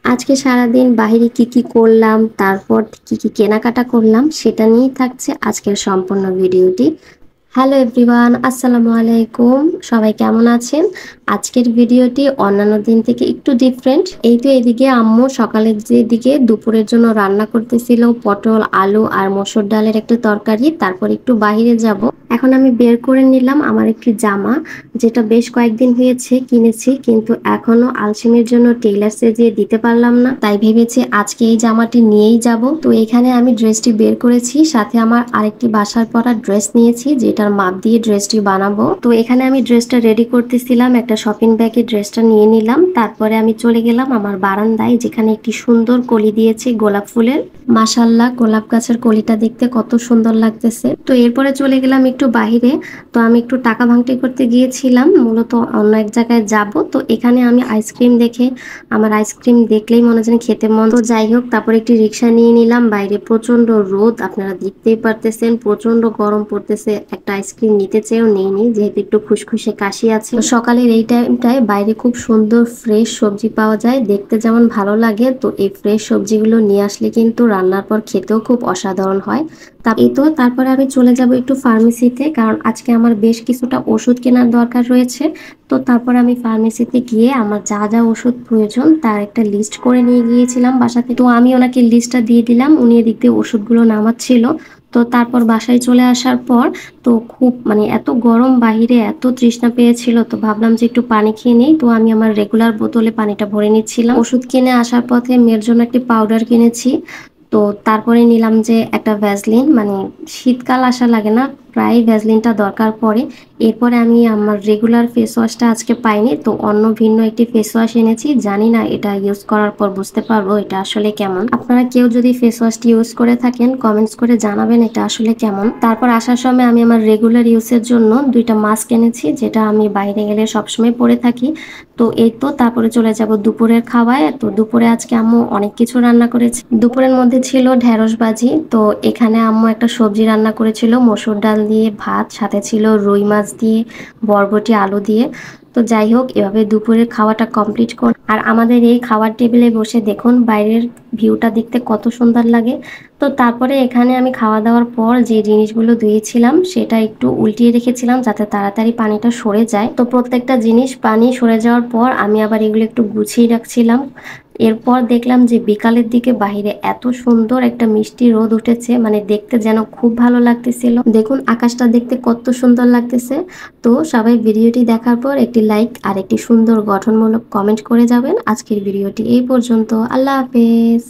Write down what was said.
আজকে সারাদিন বাহিরে কি কি করলাম, তারপর কি কি কেনাকাটা করলাম সেটা নিয়েই থাকছে আজকের সম্পূর্ণ ভিডিওটি। হ্যালো এভরিওয়ান, আসসালামু আলাইকুম। সবাই কেমন আছেন? আজকের ভিডিওটি অন্যান্য দিন থেকে একটু ডিফারেন্ট। এই তো এদিকে আম্মু সকালের দিকে দুপুরের জন্য রান্না করতেছিল পটল আলু আর মসুর ডালের একটা তরকারি। তারপর একটু বাইরে যাব। এখন আমি বের করে নিলাম আমার একটি জামা, যেটা বেশ কয়েকদিন হয়েছে কিনেছি, কিন্তু এখনো আলসেমির জন্য টেইলার্সে যেয়ে দিতে পারলাম না। তাই ভেবেছি আজকে এই জামাটি নিয়েই যাব। তো এখানে আমি ড্রেসটি বের করেছি, সাথে আমার আরেকটি বাসার পরা ড্রেস নিয়েছি, যেটার মাপ দিয়ে ড্রেসটি বানাবো। তো এখানে আমি ড্রেসটা রেডি করতেছিলাম, একটা শপিং ব্যাগে ড্রেসটা নিয়ে নিলাম। তারপরে আমি চলে গেলাম আমার বারান্দায়, যেখানে একটি সুন্দর কলি দিয়েছে গোলাপ ফুলের। মাশাল্লাহ, গোলাপ গাছের কলিটা দেখতে কত সুন্দর লাগতেছে। তো এরপরে চলে গেলাম একটু বাহিরে। তো আমি একটু টাকা ভাঙটি করতে গিয়েছিলাম, মূলত অন্য এক জায়গায় যাব। তো এখানে আমি আইসক্রিম দেখে, আমার আইসক্রিম দেখলেই মনে যেন খেতে মন। তো যাই হোক, তারপরে একটি রিক্সা নিয়ে নিলাম। বাইরে প্রচন্ড রোদ, আপনারা দেখতেই পারতেছেন, প্রচন্ড গরম পড়তেছে। একটা আইসক্রিম নিতে চেয়েও নেইনি, যেহেতু একটু খুশখুশে কাশি আছে। তো সকালের এই টাইমটায় বাইরে খুব সুন্দর ফ্রেশ সবজি পাওয়া যায়, দেখতে যেমন ভালো লাগে। তো এই ফ্রেশ সবজিগুলো নিয়ে আসলে কিন্তু রান্নার পর খেতেও খুব অসাধারণ হয়। এই তো তারপরে আমি চলে যাব একটু ফার্মেসিতে, কারণ আজকে আমার বেশ কিছুটা ওষুধ কেনার দরকার রয়েছে। তো তারপর আমি ফার্মেসিতে গিয়ে আমার যা যা ওষুধ প্রয়োজন তার একটা লিস্ট করে নিয়ে গিয়েছিলাম বাসাতে। তো আমি ওনাকে লিস্টটা দিয়ে দিলাম, উনি এদিক দিয়ে ওষুধগুলো নামাচ্ছিল। তো তারপর বাসায় চলে আসার পর, তো খুব এত গরম বাহিরে, এত তৃষ্ণা পেয়েছিল, তো ভাবলাম যে একটু পানি খেয়ে নিই। তো আমি আমার রেগুলার বোতলে পানিটা ভরে নিচ্ছিলাম। ওষুধ কিনে আসার পথে মেয়ের জন্য একটি পাউডার কিনেছি। তো তারপরে নিলাম যে একটা ভ্যাসলিন, শীতকাল আসা লাগে না, প্রায় ভ্যাসলিনটা দরকার পড়ে। এরপরে আমি আমার রেগুলার ফেস ওয়াশটা আজকে পাইনি, তো অন্য ভিন্ন একটি ফেস ওয়াশ এনেছি। জানি না এটা ইউজ করার পর বুঝতে পারবো এটা আসলে কেমন। আপনারা কেউ যদি ফেস ওয়াশটি ইউজ করে থাকেন কমেন্টস করে জানাবেন এটা আসলে কেমন। তারপর আসার সময় আমি আমার রেগুলার ইউজের জন্য দুইটা মাস্ক এনেছি, যেটা আমি বাইরে গেলে সবসময় পরে থাকি। তো এই তো তারপরে চলে যাব দুপুরের খাওয়ায়। তো দুপুরে আজকে আম্মু অনেক কিছু রান্না করেছে। দুপুরের মধ্যে ছিল ঢেঁড়স ভাজি। তো এখানে আম্মু একটা সবজি রান্না করেছিল মসুর ডাল দিয়ে, ভাত, সাথে ছিল রুই মাছ দিয়ে, বরবটি আলু দিয়ে। তো যাই হোক, এভাবে দুপুরের খাওয়াটা কমপ্লিট কর। আর আমাদের এই খাওয়ার টেবিলে বসে দেখুন বাইরের ভিউটা দেখতে কত সুন্দর লাগে। তো তারপরে এখানে আমি খাওয়া দাওয়ার পর যে জিনিসগুলো ধুয়েছিলাম সেটা একটু উল্টিয়ে রেখেছিলাম, যাতে তাড়াতাড়ি পানিটা সরে যায়। তো প্রত্যেকটা জিনিস পানি সরে যাওয়ার পর আমি আবার এগুলো একটু গুছিয়ে রাখছিলাম। এরপর দেখলাম যে বিকালের দিকে বাহিরে এত সুন্দর একটা মিষ্টি রোদ উঠেছে, দেখতে যেন খুব ভালো লাগতেছিল। দেখুন আকাশটা দেখতে কত সুন্দর লাগতেছে। তো সবাই ভিডিওটি দেখার পর একটি লাইক আর একটি সুন্দর গঠনমূলক কমেন্ট করে যাবেন। আজকের ভিডিওটি এই পর্যন্ত। আল্লাহ হাফেজ।